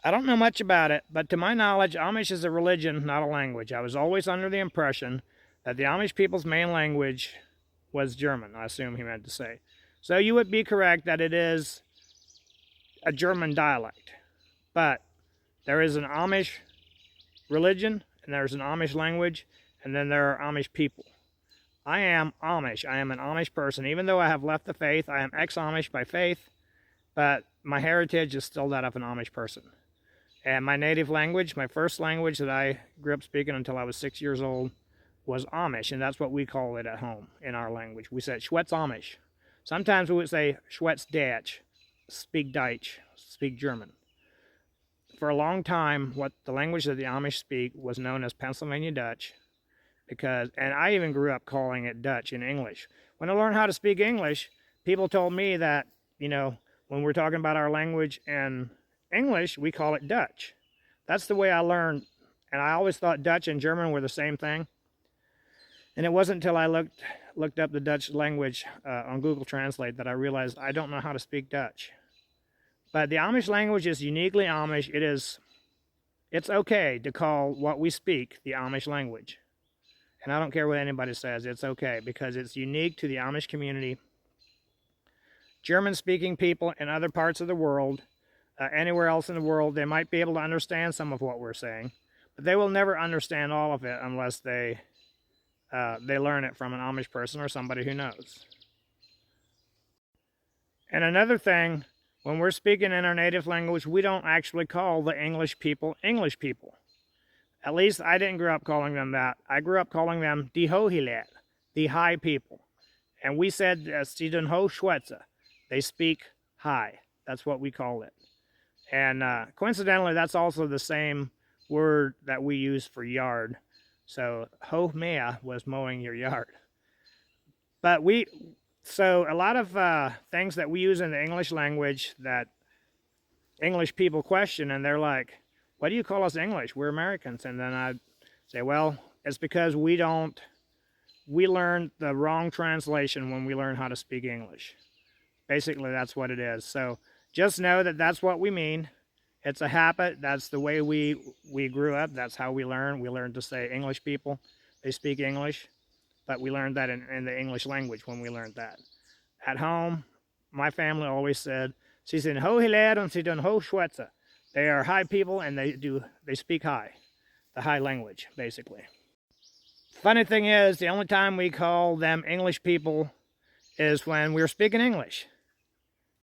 I don't know much about it, but to my knowledge, Amish is a religion, not a language. I was always under the impression that the Amish people's main language was German, I assume he meant to say. So you would be correct that it is a German dialect. But there is an Amish religion, and there's an Amish language, and then there are Amish people. I am Amish. I am an Amish person. Even though I have left the faith, I am ex-Amish by faith, but my heritage is still that of an Amish person. And my native language, my first language that I grew up speaking until I was 6 years old, was Amish, and that's what we call it at home in our language. We said Schwetz Amish. Sometimes we would say Schwetz Dutch, speak Deutsch, speak German. For a long time, what the language that the Amish speak was known as Pennsylvania Dutch, and I even grew up calling it Dutch in English. When I learned how to speak English, people told me that, when we're talking about our language in English, we call it Dutch. That's the way I learned, and I always thought Dutch and German were the same thing. And it wasn't until I looked up the Dutch language on Google Translate that I realized I don't know how to speak Dutch. But the Amish language is uniquely Amish. It's okay to call what we speak the Amish language. And I don't care what anybody says, it's okay because it's unique to the Amish community. German-speaking people in other parts of the world, anywhere else in the world, they might be able to understand some of what we're saying, but they will never understand all of it unless they learn it from an Amish person or somebody who knows. And another thing, when we're speaking in our native language, we don't actually call the English people English people. At least I didn't grow up calling them that. I grew up calling them die Hohilet, the high people. And we said, sie den ho Schwätze. They speak high. That's what we call it. And coincidentally, that's also the same word that we use for yard. So ho mea was mowing your yard. But so a lot of things that we use in the English language that English people question, and they're like, why do you call us English? We're Americans. And then I say, well, it's because we learned the wrong translation when we learn how to speak English. Basically, that's what it is. So just know that that's what we mean. It's a habit. That's the way we grew up. That's how we learn. We learned to say English people. They speak English. But we learned that in the English language when we learned that. At home, my family always said, sie sind Hohilet und sie tun Hochschwätze. They are high people and they speak high. The high language, basically. Funny thing is, the only time we call them English people is when we're speaking English.